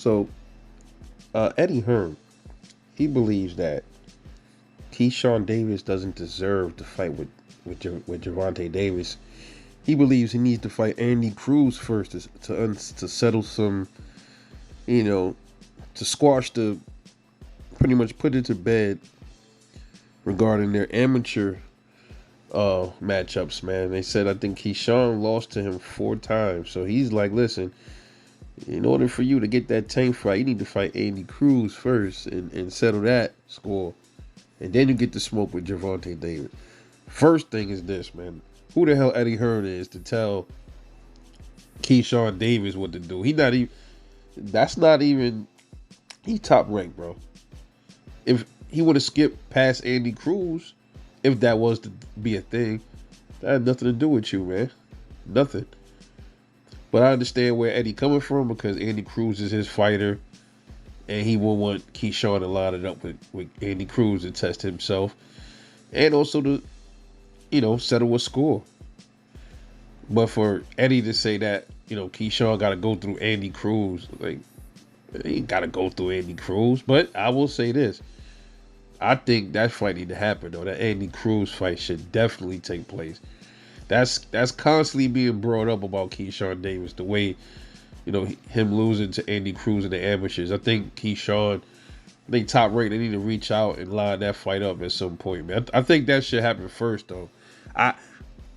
So Eddie Hearn, he believes that Keyshawn Davis doesn't deserve to fight with Gervonta Davis. He believes he needs to fight Andy Cruz first to settle some, you know, to squash the, pretty much put it to bed regarding their amateur matchups, man. They said I think Keyshawn lost to him 4 times. So he's like, listen, in order for you to get that Tank fight, you need to fight Andy Cruz first and settle that score. And then you get to smoke with Gervonta Davis. First thing is this, man. Who the hell Eddie Hearn is to tell Keyshawn Davis what to do? He not even, that's not even, he top ranked, bro. If he would have skipped past Andy Cruz, if that was to be a thing, that had nothing to do with you, man. Nothing. But I understand where Eddie coming from because Andy Cruz is his fighter, and he will want Keyshawn to line it up with Andy Cruz to test himself, and also to, settle a score. But for Eddie to say that, Keyshawn got to go through Andy Cruz, like, he got to go through Andy Cruz. But I will say this. I think that fight need to happen, though. That Andy Cruz fight should definitely take place. That's constantly being brought up about Keyshawn Davis, the way, him losing to Andy Cruz in the amateurs. I think Keyshawn, they top rate. They need to reach out and line that fight up at some point, man. I think that should happen first, though. I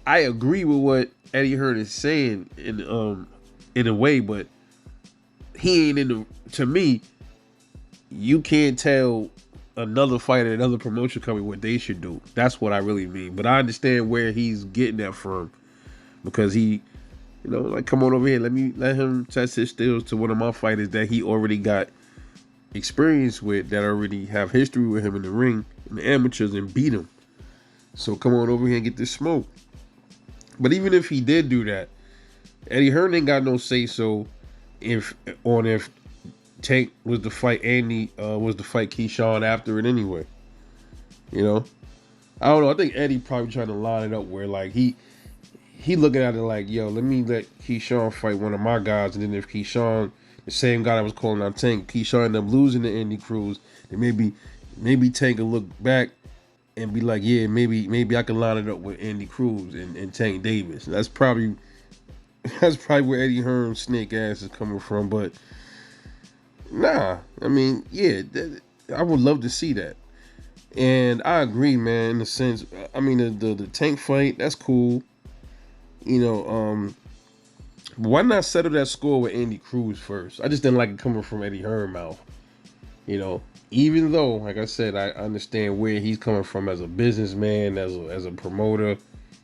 agree with what Eddie Hearn is saying in a way, but he ain't in the. To me, you can't tell another fighter, another promotion coming what they should do. That's what I really mean. But I understand where he's getting that from, because he, like, come on over here, let him test his skills to one of my fighters that he already got experience with, that already have history with him in the ring, in the amateurs, and beat him. So come on over here and get this smoke. But even if he did do that, Eddie Hearn ain't got no say so if Tank was to fight Keyshawn after it anyway. I don't know. I think Eddie probably trying to line it up where, like, he looking at it like, yo, let me let Keyshawn fight one of my guys, and then if Keyshawn, the same guy that was calling out Tank, Keyshawn ended up losing to Andy Cruz, then maybe Tank will look back and be like, yeah, maybe I can line it up with Andy Cruz and Tank Davis. That's probably where Eddie Hearn's snake ass is coming from. But nah, I mean, yeah, I would love to see that. And I agree, man, in the sense, I mean, the Tank fight, that's cool. Why not settle that score with Andy Cruz first? I just didn't like it coming from Eddie Hearn's mouth. Even though, like I said, I understand where he's coming from as a businessman, as a promoter.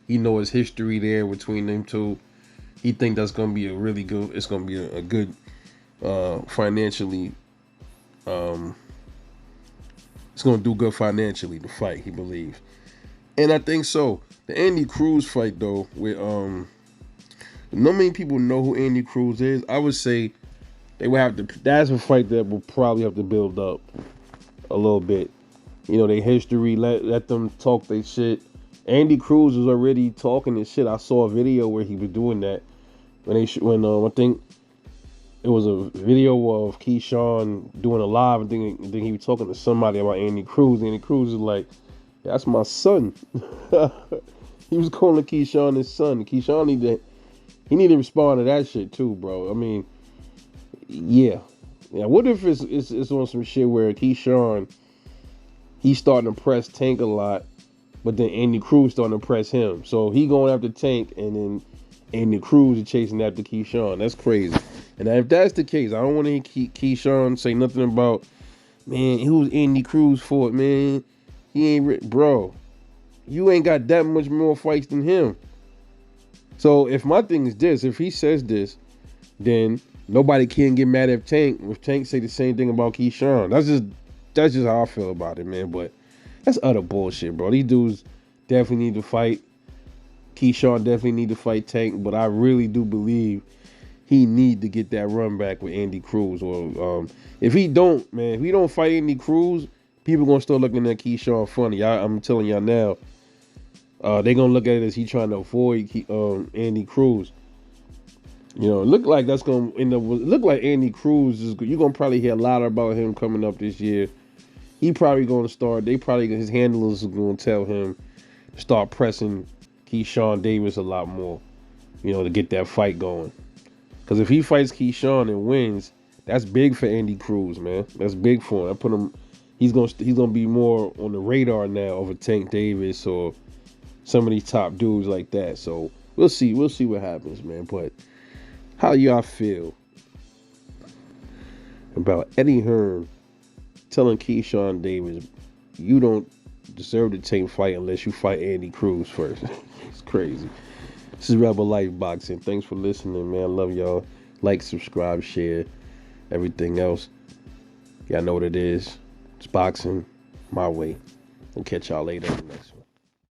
He know his history there between them two. He think that's gonna be it's gonna be a good financially. It's gonna do good financially, the fight, he believes. And I think so. The Andy Cruz fight, though, with not many people know who Andy Cruz is. I would say they would have to. That's a fight that will probably have to build up a little bit. Their history. Let them talk their shit. Andy Cruz was already talking his shit. I saw a video where he was doing that when I think it was a video of Keyshawn doing a live. I think he was talking to somebody about Andy Cruz. Andy Cruz is like, that's my son. He was calling Keyshawn his son. Keyshawn need to respond to that shit too, bro. I mean, yeah. What if it's on some shit where Keyshawn, he's starting to press Tank a lot, but then Andy Cruz starting to press him. So he going after Tank, and then Andy Cruz is chasing after Keyshawn. That's crazy. And if that's the case, I don't want to hear Keyshawn say nothing about, man, who's Andy Cruz for it, man? He ain't, bro. You ain't got that much more fights than him. So if my thing is this, if he says this, then nobody can get mad at Tank if Tank say the same thing about Keyshawn. That's just how I feel about it, man. But that's utter bullshit, bro. These dudes definitely need to fight. Keyshawn definitely need to fight Tank, but I really do believe he need to get that run back with Andy Cruz. Or if he don't fight Andy Cruz, people gonna start looking at Keyshawn funny. I'm telling y'all now. They gonna look at it as he trying to avoid Andy Cruz. You know, it look like that's gonna end up. Look like Andy Cruz is. You're gonna probably hear a lot about him coming up this year. He probably gonna start. They probably his handlers are gonna tell him to start pressing Keyshawn Davis a lot more. You know, to get that fight going. Because if he fights Keyshawn and wins, that's big for Andy Cruz, man. That's big for him. I put him. He's gonna be more on the radar now over Tank Davis or some of these top dudes like that. So we'll see. We'll see what happens, man. But how y'all feel about Eddie Hearn telling Keyshawn Davis, you don't deserve to take fight unless you fight Andy Cruz first? It's crazy. This is Rebel Life Boxing. Thanks for listening, man. I love y'all. Like, subscribe, share, everything else. Y'all know what it is. It's boxing my way. We'll catch y'all later in the next one.